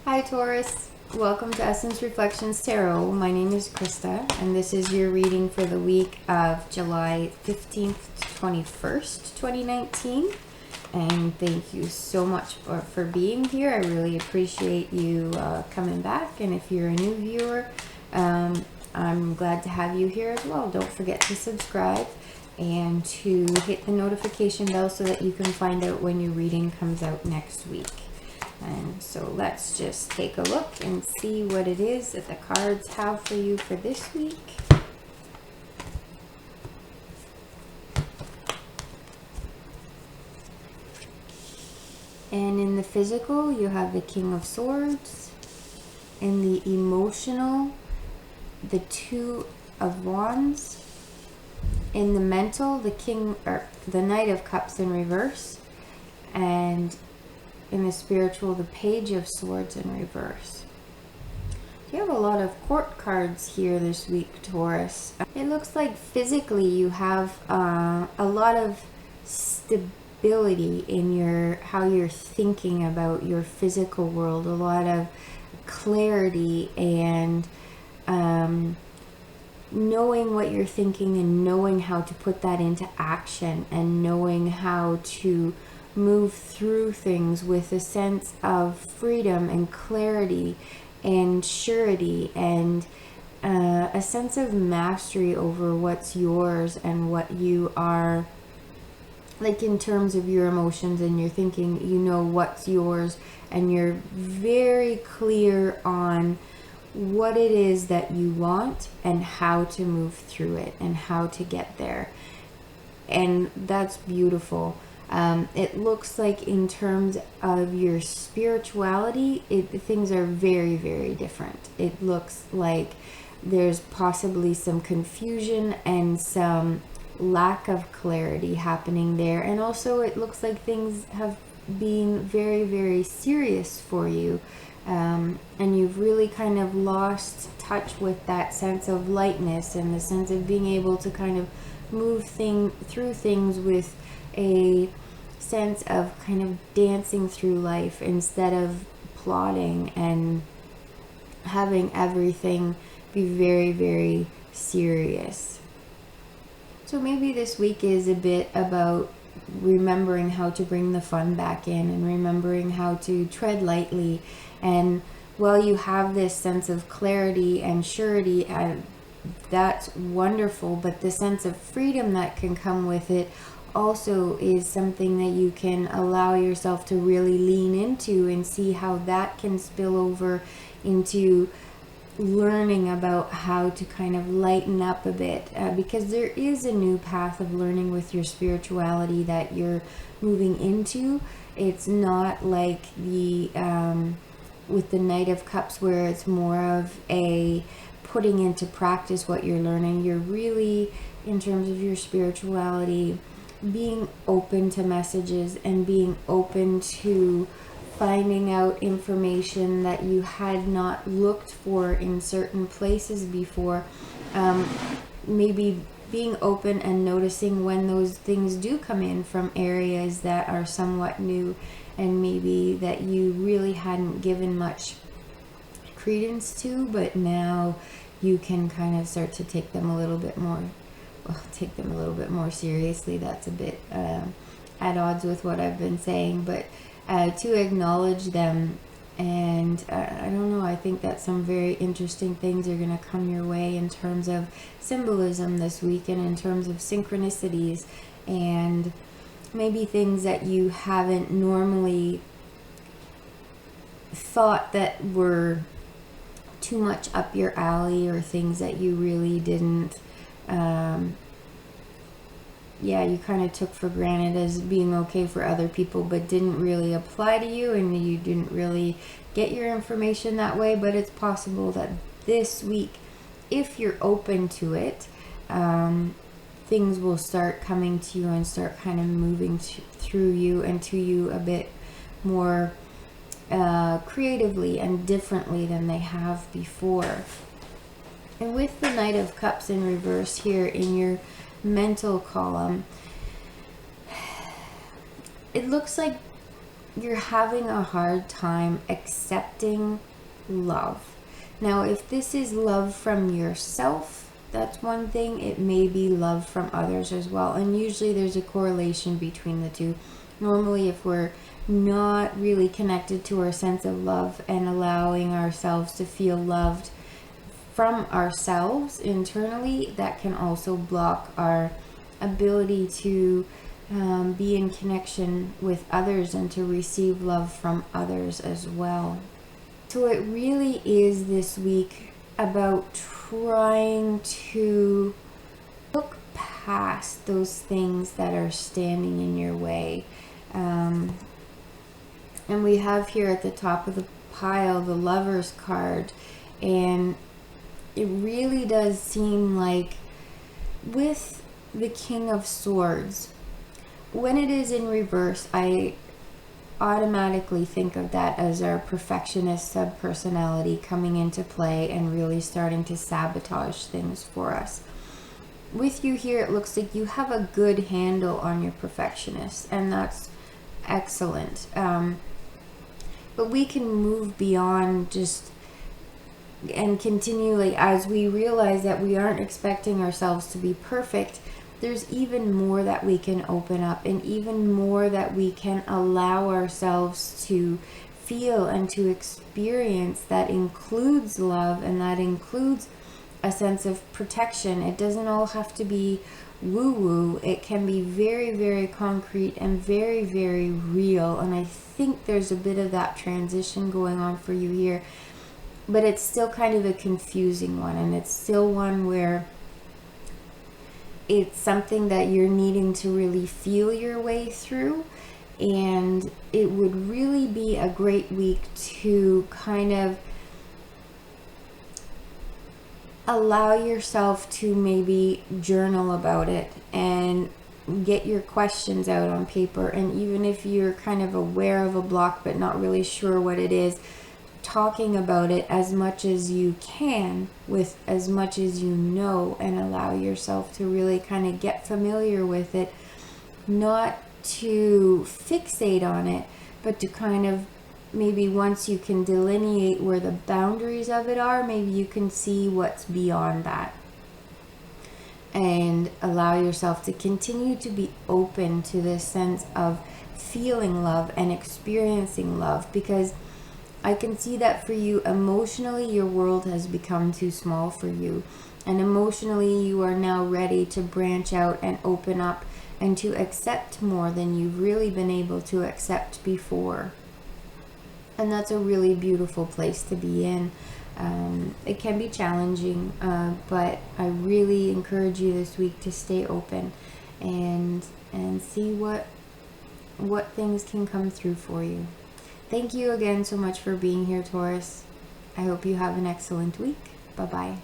Hi Taurus, welcome to Essence Reflections Tarot. My name is Krista and this is your reading for the week of July 15th to 21st, 2019. And thank you so much for being here. I really appreciate you coming back. And if you're a new viewer, I'm glad to have you here as well. Don't forget to subscribe and to hit the notification bell so that you can find out when your reading comes out next week. And so let's just take a look and see what it is that the cards have for you for this week. And in the physical, you have the King of Swords. In the emotional, the Two of Wands. In the mental, the Knight of Cups in reverse. And in the spiritual, the Page of Swords in reverse. You have a lot of court cards here this week, Taurus. It looks like physically you have a lot of stability in how you're thinking about your physical world, a lot of clarity and knowing what you're thinking and knowing how to put that into action and knowing how to move through things with a sense of freedom and clarity and surety and a sense of mastery over what's yours and what you are, like in terms of your emotions and your thinking, you know what's yours and you're very clear on what it is that you want and how to move through it and how to get there. And that's beautiful. It looks like in terms of your spirituality, things are very, very different. It looks like there's possibly some confusion and some lack of clarity happening there. And also it looks like things have been very, very serious for you. And you've really kind of lost touch with that sense of lightness and the sense of being able to kind of move through things with a sense of kind of dancing through life instead of plodding and having everything be very, very serious. So maybe this week is a bit about remembering how to bring the fun back in and remembering how to tread lightly. And while you have this sense of clarity and surety, that's wonderful, but the sense of freedom that can come with it also is something that you can allow yourself to really lean into and see how that can spill over into learning about how to kind of lighten up a bit, because there is a new path of learning with your spirituality that you're moving into. It's not like with the Knight of Cups where it's more of a putting into practice what you're learning. You're really, in terms of your spirituality, being open to messages and being open to finding out information that you had not looked for in certain places before. Maybe being open and noticing when those things do come in from areas that are somewhat new and maybe that you really hadn't given much credence to, but now you can kind of start to take them a little bit more seriously. That's a bit at odds with what I've been saying, but to acknowledge them. And I don't know, I think that some very interesting things are going to come your way in terms of symbolism this week and in terms of synchronicities and maybe things that you haven't normally thought that were too much up your alley, or things that you really didn't you kind of took for granted as being okay for other people but didn't really apply to you, and you didn't really get your information that way. But it's possible that this week, if you're open to it, things will start coming to you and start kind of moving through you and to you a bit more creatively and differently than they have before. And with the Knight of Cups in reverse here in your mental column, it looks like you're having a hard time accepting love. Now, if this is love from yourself, that's one thing. It may be love from others as well. And usually there's a correlation between the two. Normally, if we're not really connected to our sense of love and allowing ourselves to feel loved from ourselves internally, that can also block our ability to be in connection with others and to receive love from others as well. So it really is this week about trying to look past those things that are standing in your way. And we have here at the top of the pile the Lover's card, and it really does seem like with the King of Swords, when it is in reverse, I automatically think of that as our perfectionist subpersonality coming into play and really starting to sabotage things for us. With you here, it looks like you have a good handle on your perfectionist, and that's excellent. But we can move beyond just and continue, like, as we realize that we aren't expecting ourselves to be perfect, there's even more that we can open up, and even more that we can allow ourselves to feel and to experience. That includes love, and that includes a sense of protection. It doesn't all have to be woo-woo. It can be very, very concrete and very, very real. And I think there's a bit of that transition going on for you here. But it's still kind of a confusing one, and it's still one where it's something that you're needing to really feel your way through. And it would really be a great week to kind of allow yourself to maybe journal about it and get your questions out on paper. And even if you're kind of aware of a block but not really sure what it is, talking about it as much as you can with as much as you know, and allow yourself to really kind of get familiar with it, not to fixate on it, but to kind of maybe, once you can delineate where the boundaries of it are, maybe you can see what's beyond that, and allow yourself to continue to be open to this sense of feeling love and experiencing love. Because I can see that for you, emotionally, your world has become too small for you. And emotionally, you are now ready to branch out and open up and to accept more than you've really been able to accept before. And that's a really beautiful place to be in. It can be challenging, but I really encourage you this week to stay open and see what things can come through for you. Thank you again so much for being here, Taurus. I hope you have an excellent week. Bye-bye.